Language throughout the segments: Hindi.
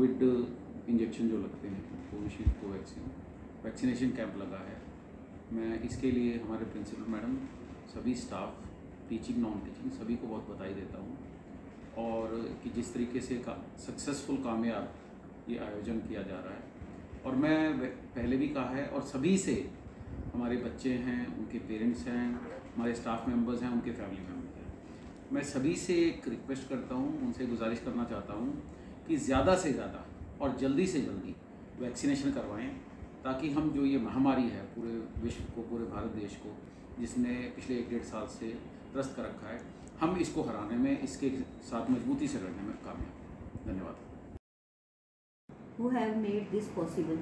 कोविड इंजेक्शन जो लगते हैं, कोविशील्ड कोवैक्सीन वैक्सीनेशन कैंप लगा है। मैं इसके लिए हमारे प्रिंसिपल मैडम, सभी स्टाफ, टीचिंग नॉन टीचिंग सभी को बहुत बधाई देता हूँ और कि जिस तरीके से सक्सेसफुल कामयाब ये आयोजन किया जा रहा है। और मैं पहले भी कहा है और सभी से, हमारे बच्चे हैं, उनके पेरेंट्स हैं, हमारे स्टाफ मेंबर्स हैं, उनके फैमिली मेम्बर्स हैं, मैं सभी से एक रिक्वेस्ट करता हूँ, उनसे गुजारिश करना चाहता हूँ कि ज़्यादा से ज़्यादा और जल्दी से जल्दी वैक्सीनेशन करवाएं, ताकि हम जो ये महामारी है पूरे विश्व को, पूरे भारत देश को, जिसने पिछले 1-1.5 साल से त्रस्त कर रखा है, हम इसको हराने में, इसके साथ मजबूती से लड़ने में कामयाब। धन्यवाद। Who have made this possible?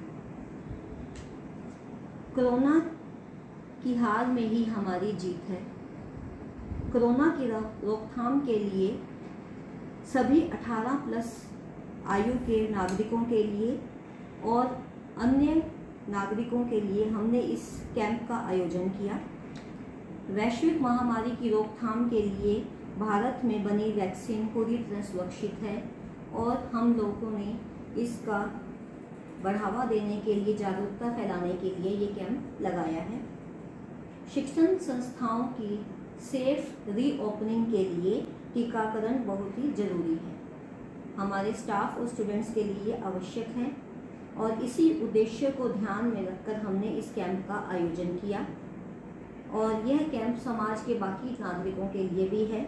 Corona की हार में ही हमारी जीत है। कोरोना की रोकथाम के लिए सभी 18+ आयु के नागरिकों के लिए और अन्य नागरिकों के लिए हमने इस कैंप का आयोजन किया। वैश्विक महामारी की रोकथाम के लिए भारत में बनी वैक्सीन पूरी तरह सुरक्षित है और हम लोगों ने इसका बढ़ावा देने के लिए, जागरूकता फैलाने के लिए ये कैंप लगाया है। शिक्षण संस्थाओं की सेफ रीओपनिंग के लिए टीकाकरण बहुत ही ज़रूरी है, हमारे स्टाफ और स्टूडेंट्स के लिए आवश्यक है और इसी उद्देश्य को ध्यान में रखकर हमने इस कैंप का आयोजन किया और यह कैंप समाज के बाकी नागरिकों के लिए भी है।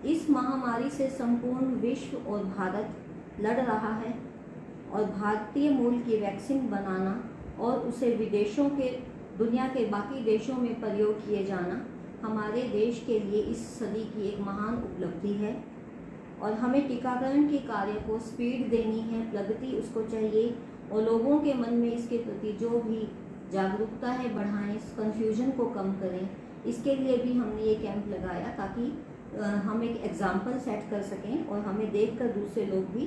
इस महामारी से संपूर्ण विश्व और भारत लड़ रहा है और भारतीय मूल की वैक्सीन बनाना और उसे विदेशों के, दुनिया के बाकी देशों में प्रयोग किए जाना हमारे देश के लिए इस सदी की एक महान उपलब्धि है और हमें टीकाकरण के कार्य को स्पीड देनी है, प्रगति उसको चाहिए और लोगों के मन में इसके प्रति जो भी जागरूकता है बढ़ाएं, इस कन्फ्यूजन को कम करें। इसके लिए भी हमने ये कैंप लगाया ताकि हम एक एग्जाम्पल सेट कर सकें और हमें देखकर दूसरे लोग भी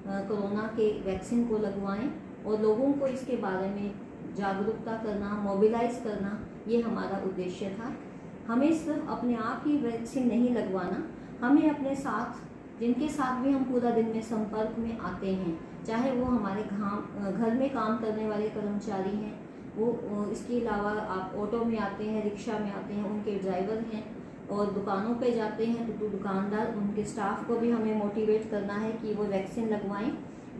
कोरोना के वैक्सीन को लगवाएं और लोगों को इसके बारे में जागरूकता करना, मोबिलाइज करना, ये हमारा उद्देश्य था। हमें सिर्फ अपने आप ही वैक्सीन नहीं लगवाना, हमें अपने साथ, जिनके साथ भी हम पूरा दिन में संपर्क में आते हैं, चाहे वो हमारे घर में काम करने वाले कर्मचारी हैं, वो इसके अलावा आप ऑटो में आते हैं, रिक्शा में आते हैं, उनके ड्राइवर हैं और दुकानों पे जाते हैं तो दुकानदार, उनके स्टाफ को भी हमें मोटिवेट करना है कि वो वैक्सीन लगवाएं।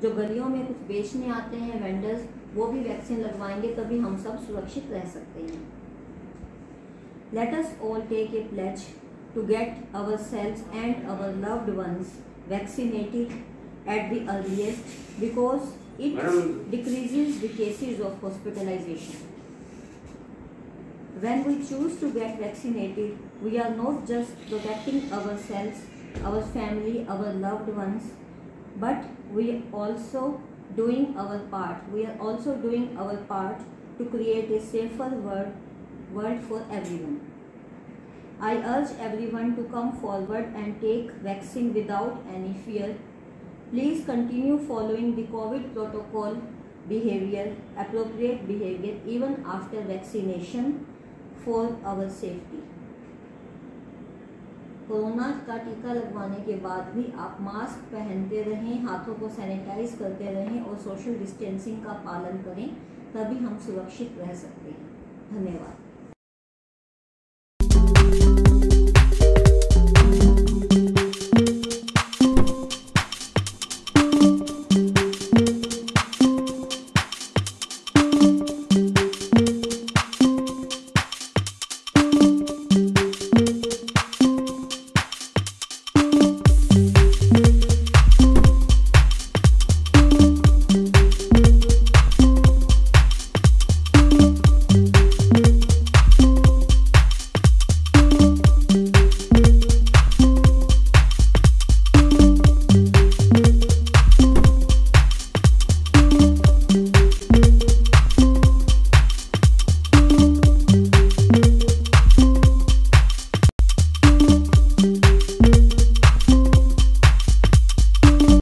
जो गलियों में कुछ बेचने आते हैं वेंडर्स, वो भी वैक्सीन लगवाएंगे, तभी हम सब सुरक्षित रह सकते हैं। Let us all take a pledge to get ourselves and our loved ones vaccinated at the earliest because it decreases the cases of hospitalization. When we choose to get vaccinated, we are not just protecting ourselves, our family, our loved ones, but we are also doing our part. We are also doing our part to create a safer world for everyone. I urge everyone to come forward and take vaccine without any fear. Please continue following the COVID protocol behavior, appropriate behavior even after vaccination for our safety. Corona का टीका लगवाने के बाद भी आप मास्क पहनते रहें, हाथों को सैनिटाइज करते रहें और सोशल डिस्टेंसिंग का पालन करें, तभी हम सुरक्षित रह सकते हैं। धन्यवाद।